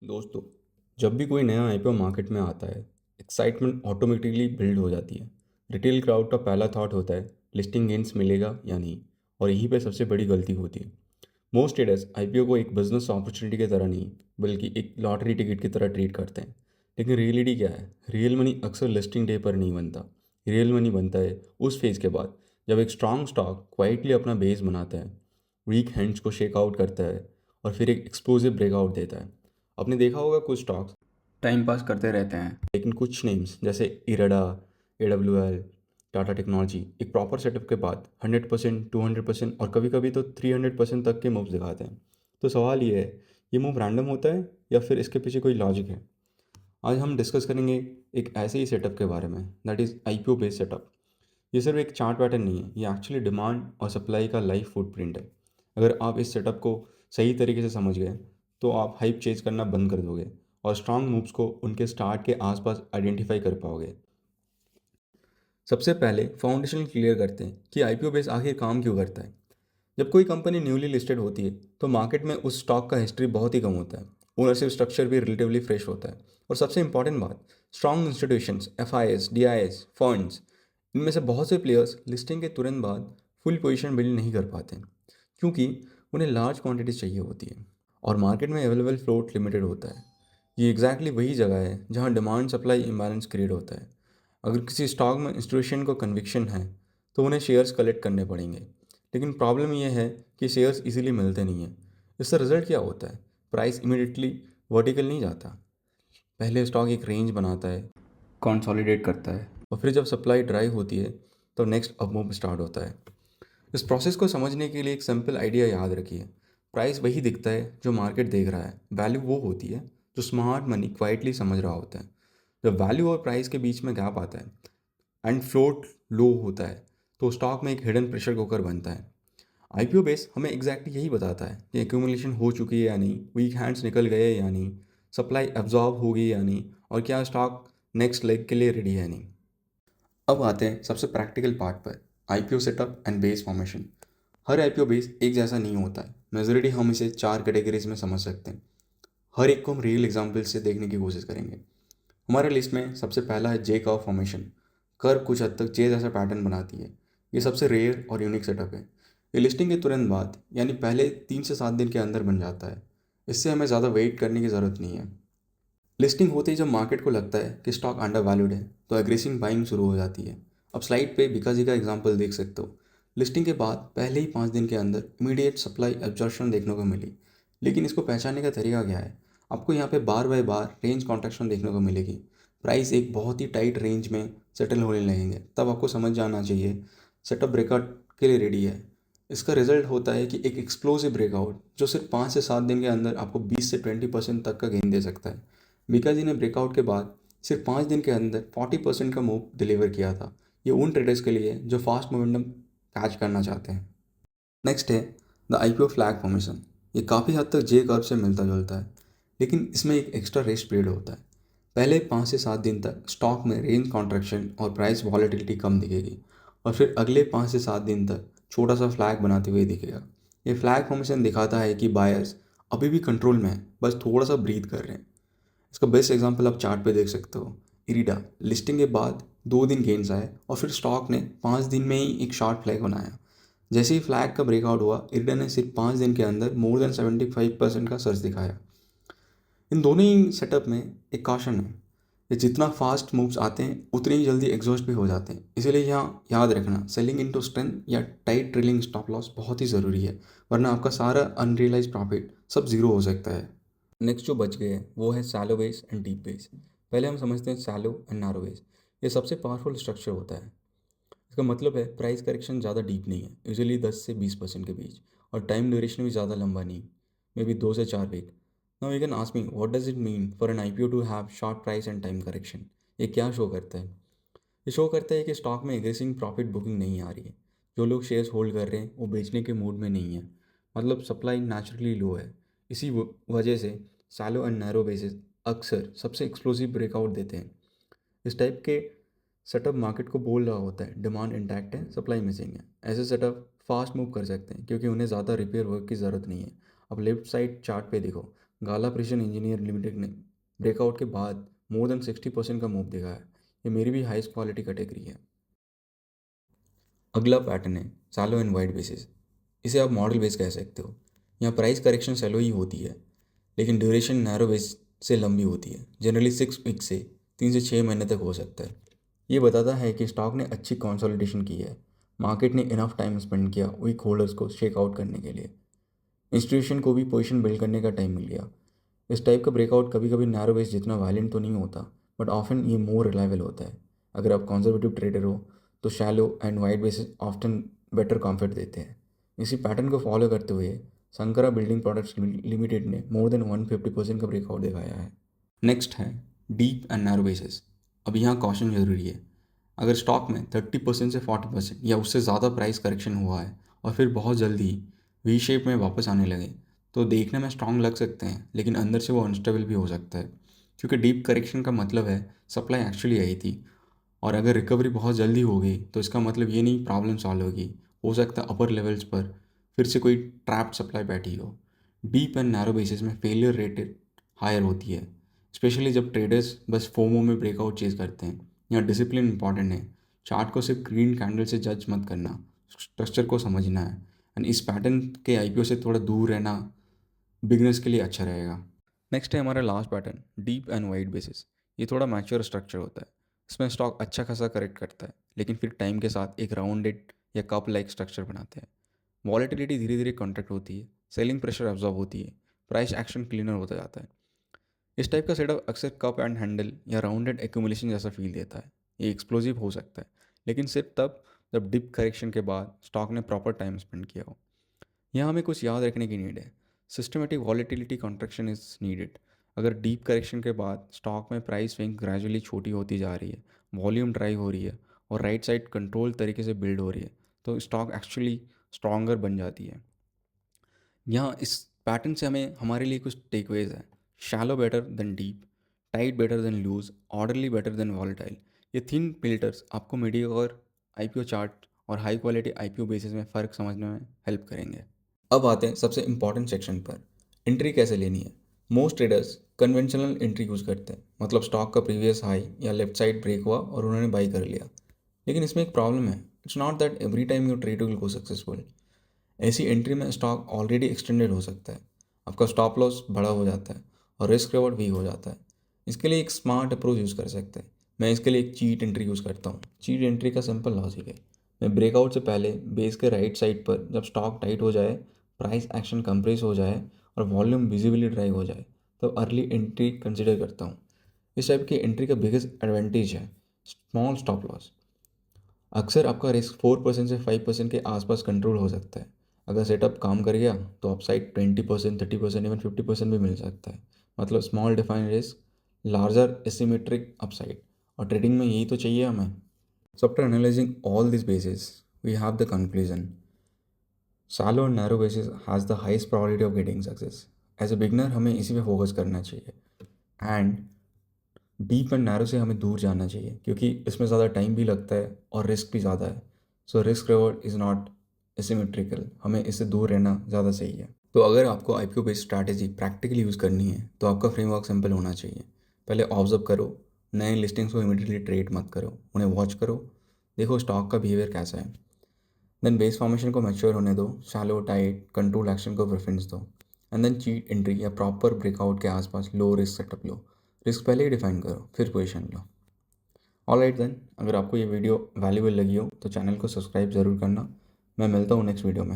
दोस्तों, जब भी कोई नया आईपीओ मार्केट में आता है, एक्साइटमेंट ऑटोमेटिकली बिल्ड हो जाती है। रिटेल क्राउड का पहला थॉट होता है लिस्टिंग गेंस मिलेगा या नहीं, और यहीं पे सबसे बड़ी गलती होती है। मोस्ट ट्रेडर्स आईपीओ को एक बिजनेस अपॉर्चुनिटी की तरह नहीं, बल्कि एक लॉटरी टिकट की तरह ट्रीट करते हैं। लेकिन रियलिटी क्या है? रियल मनी अक्सर लिस्टिंग डे पर नहीं बनता। रियल मनी बनता है उस फेज़ के बाद, जब एक स्ट्रांग स्टॉक क्वाइटली अपना बेस बनाता है, वीक हैंड्स को शेक आउट करता है, और फिर एक एक्सप्लोसिव ब्रेकआउट देता है। आपने देखा होगा कुछ स्टॉक्स टाइम पास करते रहते हैं, लेकिन कुछ नेम्स जैसे इराडा, एडब्ल्यूएल, टाटा टेक्नोलॉजी एक प्रॉपर सेटअप के बाद 100%, 200% और कभी कभी तो 300% तक के मूव्स दिखाते हैं। तो सवाल ये है, ये मूव रैंडम होता है या फिर इसके पीछे कोई लॉजिक है? आज हम डिस्कस करेंगे एक ऐसे ही सेटअप के बारे में, that is IPO based setup. ये सिर्फ एक चार्ट पैटर्न नहीं है, ये एक्चुअली डिमांड और सप्लाई का लाइफ फुटप्रिंट है। अगर आप इस सेटअप को सही तरीके से समझ गए, तो आप हाइप चेज करना बंद कर दोगे और स्ट्रांग मूव्स को उनके स्टार्ट के आसपास आइडेंटिफाई कर पाओगे। सबसे पहले फाउंडेशन क्लियर करते हैं कि आईपीओ बेस आखिर काम क्यों करता है। जब कोई कंपनी न्यूली लिस्टेड होती है, तो मार्केट में उस स्टॉक का हिस्ट्री बहुत ही कम होता है। ओनरशिप स्ट्रक्चर भी रिलेटिवली फ्रेश होता है। और सबसे इंपॉर्टेंट बात, strong institutions, FIS, DIIs, funds, इनमें से बहुत से प्लेयर्स लिस्टिंग के तुरंत बाद फुल पोजीशन बिल्ड नहीं कर पाते, क्योंकि उन्हें लार्ज क्वांटिटीज चाहिए होती है और मार्केट में अवेलेबल फ्लोट लिमिटेड होता है। ये एग्जैक्टली वही जगह है जहाँ डिमांड सप्लाई इम्बैलेंस क्रिएट होता है। अगर किसी स्टॉक में इंस्टीट्यूशन को कन्विक्शन है, तो उन्हें शेयर्स कलेक्ट करने पड़ेंगे। लेकिन प्रॉब्लम यह है कि शेयर्स इजीली मिलते नहीं हैं। इससे रिजल्ट क्या होता है? प्राइस इमीडिएटली वर्टिकल नहीं जाता। पहले स्टॉक एक रेंज बनाता है, कंसोलिडेट करता है, और फिर जब सप्लाई ड्राई होती है, तो नेक्स्ट अप मूव स्टार्ट होता है। इस प्रोसेस को समझने के लिए एक सिंपल आइडिया याद रखिए। प्राइस वही दिखता है जो मार्केट देख रहा है, वैल्यू वो होती है जो स्मार्ट मनी क्वाइटली समझ रहा होता है। जब वैल्यू और प्राइस के बीच में गैप आता है एंड फ्लोट लो होता है, तो स्टॉक में एक हिडन प्रेशर कुकर बनता है। आईपीओ बेस हमें एग्जैक्टली यही बताता है कि एक्यूमुलेशन हो चुकी है या नहीं, वीक हैंड्स निकल गए या नहीं, सप्लाई एब्जॉर्ब होगी या नहीं, और क्या स्टॉक नेक्स्ट लेग के लिए रेडी है नहीं। अब आते हैं सबसे प्रैक्टिकल पार्ट पर, IPO setup and base formation. Her IPO base एक जैसा नहीं होता है। मेजोरिटी हम इसे 4 कैटेगरीज में समझ सकते हैं। हर एक को हम रियल एग्जाम्पल से देखने की कोशिश करेंगे। हमारे लिस्ट में सबसे पहला है जे कर्व फॉर्मेशन। कर्व कुछ हद तक जे जैसा पैटर्न बनाती है। ये सबसे रेयर और यूनिक सेटअप है। ये लिस्टिंग के तुरंत बाद, यानी पहले 3 से 7 दिन के अंदर बन जाता है। इससे हमें ज़्यादा वेट करने की ज़रूरत नहीं है। लिस्टिंग होते ही जब मार्केट को लगता है कि स्टॉक अंडर वैल्यूड है, तो एग्रेसिव बाइंग शुरू हो जाती है। अब स्लाइड पे बिकाजी का एग्जांपल देख सकते हो। लिस्टिंग के बाद पहले ही 5 दिन के अंदर इमीडिएट सप्लाई एब्जॉर्प्शन देखने को मिली। लेकिन इसको पहचानने का तरीका क्या है? आपको यहाँ पे बार बाय बार रेंज कॉन्ट्रैक्शन देखने को मिलेगी। प्राइस एक बहुत ही टाइट रेंज में सेटल होने लगेंगे, तब आपको समझ जाना चाहिए सेटअप ब्रेकआउट के लिए रेडी है। इसका रिजल्ट होता है कि एक एक्सप्लोसिव ब्रेकआउट जो सिर्फ 5 से 7 दिन के अंदर आपको 20 से 20% तक का गेन दे सकता है। बीका जी ने ब्रेकआउट के बाद सिर्फ 5 दिन के अंदर 40% का मूव डिलीवर किया था। ये उन ट्रेडर्स के लिए जो फास्ट मोमेंटम कैच करना चाहते हैं। नेक्स्ट है द आईपीओ फ्लैग फॉर्मेशन। ये काफ़ी हद तक जे कर्व से मिलता जुलता है, लेकिन इसमें एक एक्स्ट्रा रेस्ट पीरियड होता है। पहले 5 से 7 दिन तक स्टॉक में रेंज कॉन्ट्रैक्शन और प्राइस वॉलेटिलिटी कम दिखेगी, और फिर अगले 5 से 7 दिन तक छोटा सा फ्लैग बनाते हुए दिखेगा। ये फ्लैग फॉर्मेशन दिखाता है कि बायर्स अभी भी कंट्रोल में है, बस थोड़ा सा ब्रीथ कर रहे हैं। इसका बेस्ट एग्जांपल आप चार्ट पे देख सकते हो। इरिडा लिस्टिंग के बाद 2 दिन गेंस आए, और फिर स्टॉक ने 5 दिन में ही एक शॉर्ट फ्लैग बनाया। जैसे ही फ्लैग का ब्रेकआउट हुआ, इरिडा ने सिर्फ 5 दिन के अंदर मोर देन 75% का सर्च दिखाया। इन दोनों ही सेटअप में एक कॉशन है, ये जितना फास्ट मूव्स आते हैं उतनी ही जल्दी एग्जॉस्ट भी हो जाते हैं। इसीलिए यहाँ याद रखना, सेलिंग इनटू स्ट्रेंथ या टाइट ट्रेलिंग स्टॉप लॉस बहुत ही ज़रूरी है, वरना आपका सारा अनरियलाइज प्रॉफिट सब जीरो हो सकता है। नेक्स्ट जो बच गए हैं वो है shallow base and deep base. पहले हम समझते हैं सैलो एंड नैरो बेस। ये सबसे पावरफुल स्ट्रक्चर होता है। इसका मतलब है प्राइस करेक्शन ज़्यादा डीप नहीं है, यूजुअली 10 से 20% के बीच, और टाइम ड्यूरेशन भी ज़्यादा लंबा नहीं, मे बी 2 से 4 week. Now you can ask me what does it mean for an IPO to have short price and time correction. ये क्या शो करता है? ये शो करता है कि स्टॉक में एग्रेसिव प्रॉफिट बुकिंग नहीं आ रही है। जो लोग शेयर्स होल्ड कर रहे हैं वो बेचने के मूड में नहीं है, मतलब सप्लाई नेचुरली लो है। इसी वजह से सैलो एंड नैरो बेसिस अक्सर सबसे एक्सप्लोसिव ब्रेकआउट देते हैं। इस टाइप के सेटअप मार्केट को बोल रहा होता है डिमांड इंटैक्ट है, सप्लाई मिसिंग है। ऐसे सेटअप फास्ट मूव कर सकते हैं क्योंकि उन्हें ज़्यादा रिपेयर वर्क की ज़रूरत नहीं है। अब लेफ्ट साइड चार्ट पे देखो, गाला प्रिसिजन इंजीनियर लिमिटेड ने ब्रेकआउट के बाद मोर देन 60% का मूव देखा है। ये मेरी भी हाईएस्ट क्वालिटी कैटेगरी है। अगला पैटर्न है सैलो एंड वाइड बेसिस। इसे आप मॉडल बेस कह सकते हो। यहाँ प्राइस करेक्शन सैलो ही होती है, लेकिन ड्यूरेशन नैरो बेस से लंबी होती है। जनरली 6 वीक से 3 से 6 महीने तक हो सकता है। ये बताता है कि स्टॉक ने अच्छी कंसोलिडेशन की है। मार्केट ने इनफ टाइम स्पेंड किया वीक होल्डर्स को शेक आउट करने के लिए। इंस्टीट्यूशन को भी पोजीशन बिल्ड करने का टाइम मिल गया। इस टाइप का ब्रेकआउट कभी कभी नैरो बेस जितना वायलेंट तो नहीं होता, बट ऑफन ये मोर रिलायबल होता है। अगर आप कंजर्वेटिव ट्रेडर हो तो shallow and wide basis often better comfort देते हैं। इसी पैटर्न को फॉलो करते हुए संकरा बिल्डिंग प्रोडक्ट्स लिमिटेड ने मोर देन 150% का ब्रेकआउट दिखाया है। नेक्स्ट है डीप एंड नैरो बेसिस। अब यहाँ कॉशन जरूरी है। अगर स्टॉक में 30% से 40% या उससे ज़्यादा प्राइस करेक्शन हुआ है और फिर बहुत जल्दी वी शेप में वापस आने लगे, तो देखने में स्ट्रांग लग सकते हैं, लेकिन अंदर से वो अनस्टेबल भी हो सकता है। क्योंकि डीप करेक्शन का मतलब है सप्लाई एक्चुअली आई थी, और अगर रिकवरी बहुत जल्दी हो गई तो इसका मतलब ये नहीं प्रॉब्लम सॉल्व होगी। हो सकता है अपर लेवल्स पर फिर से कोई ट्रैप्ड सप्लाई बैठी हो। डीप एंड नैरो बेसिस में फेलियर रेट हायर होती है, स्पेशली जब ट्रेडर्स बस फोमो में ब्रेकआउट चेज करते हैं। यहाँ डिसिप्लिन इंपॉर्टेंट है। चार्ट को सिर्फ ग्रीन कैंडल से जज मत करना, स्ट्रक्चर को समझना है। एंड इस पैटर्न के आईपीओ से थोड़ा दूर रहना बिगनर्स के लिए अच्छा रहेगा। नेक्स्ट है हमारा last pattern deep and wide basis. ये थोड़ा मैच्योर स्ट्रक्चर होता है। इसमें स्टॉक अच्छा खासा करेक्ट करता है, लेकिन फिर टाइम के साथ एक राउंडेड या कप लाइक स्ट्रक्चर बनाते हैं। वॉलेटिलिटी धीरे धीरे कॉन्ट्रैक्ट होती है, सेलिंग प्रेशर एब्जॉर्ब होती है, प्राइस एक्शन क्लीनर होता जाता है। इस टाइप का सेटअप अक्सर कप एंड हैंडल या राउंडेड एक्यूमुलेशन जैसा फील देता है। ये एक्सप्लोसिव हो सकता है, लेकिन सिर्फ तब जब डिप करेक्शन के बाद स्टॉक ने प्रॉपर टाइम स्पेंड किया हो। यहाँ हमें कुछ याद रखने की नीड है। Systematic volatility contraction is needed. अगर डीप करेक्शन के बाद स्टॉक में प्राइस स्विंग ग्रेजुअली छोटी होती जा रही है, वॉल्यूम ड्राइव हो रही है और राइट साइड कंट्रोल तरीके से बिल्ड हो रही है, तो स्टॉक एक्चुअली स्ट्रॉन्गर बन जाती है। यहाँ इस पैटर्न से हमें हमारे लिए कुछ टेकअवेज है। Shallow better than deep, tight better than loose, orderly better than volatile. ये 3 फिल्टर्स आपको मीडियोकर आईपीओ चार्ट और हाई क्वालिटी आईपीओ बेसिस में फ़र्क समझने में हेल्प करेंगे। अब आते हैं सबसे इंपॉर्टेंट सेक्शन पर, एंट्री कैसे लेनी है। Most traders conventional entry use करते हैं, मतलब स्टॉक का प्रीवियस हाई या लेफ्ट साइड ब्रेक हुआ और उन्होंने बाई कर लिया। लेकिन इसमें एक प्रॉब्लम है, it's not that every time your trade will go successful. ऐसी एंट्री में स्टॉक ऑलरेडी एक्सटेंडेड हो सकता है, आपका स्टॉप लॉस बड़ा हो जाता है और रिस्क रिवॉर्ड वीक हो जाता है। इसके लिए एक स्मार्ट अप्रोच यूज़ कर सकते हैं। मैं इसके लिए एक चीट एंट्री यूज़ करता हूँ। चीट एंट्री का सिंपल लॉजिक है, मैं ब्रेकआउट से पहले बेस के राइट साइड पर जब स्टॉक टाइट हो जाए, प्राइस एक्शन कंप्रेस हो जाए और वॉल्यूम विजिबली ड्राइव हो जाए, तो अर्ली एंट्री कंसिडर करता हूँ। इस टाइप की एंट्री का बिगेस्ट एडवांटेज है स्मॉल स्टॉप लॉस। अक्सर आपका रिस्क 4% से 5% के आसपास कंट्रोल हो सकता है। अगर सेटअप काम कर गया तो अपसाइड 20%, 30%, इवन 50% भी मिल सकता है। मतलब small defined risk, larger asymmetric upside. और ट्रेडिंग में यही तो चाहिए हमें। So after analyzing all these bases, we have the conclusion. Shallow and narrow basis has the highest probability of getting success. As a beginner हमें इसी पे focus करना चाहिए। एंड डीप एंड नैरो से हमें दूर जाना चाहिए, क्योंकि इसमें ज़्यादा टाइम भी लगता है और रिस्क भी ज़्यादा है। So risk reward is not asymmetrical, हमें इससे दूर रहना ज़्यादा सही है। तो अगर आपको IPO based strategy practically use करनी है तो आपका फ्रेमवर्क सिंपल होना चाहिए। पहले ऑब्जर्व करो, नए लिस्टिंग्स को इमीडिएटली ट्रेड मत करो, उन्हें वॉच करो, देखो स्टॉक का बिहेवियर कैसा है। देन बेस फॉर्मेशन को मैच्योर होने दो, शैलो टाइट कंट्रोल एक्शन को प्रेफरेंस दो। एंड देन चीट एंट्री या प्रॉपर ब्रेकआउट के आसपास लो रिस्क सेटअप लो। रिस्क पहले ही डिफाइन करो, फिर पोजीशन लो। ऑलराइट देन, अगर आपको ये वीडियो वैल्यूबल लगी हो तो चैनल को सब्सक्राइब ज़रूर करना। मैं मिलता हूँ नेक्स्ट वीडियो में।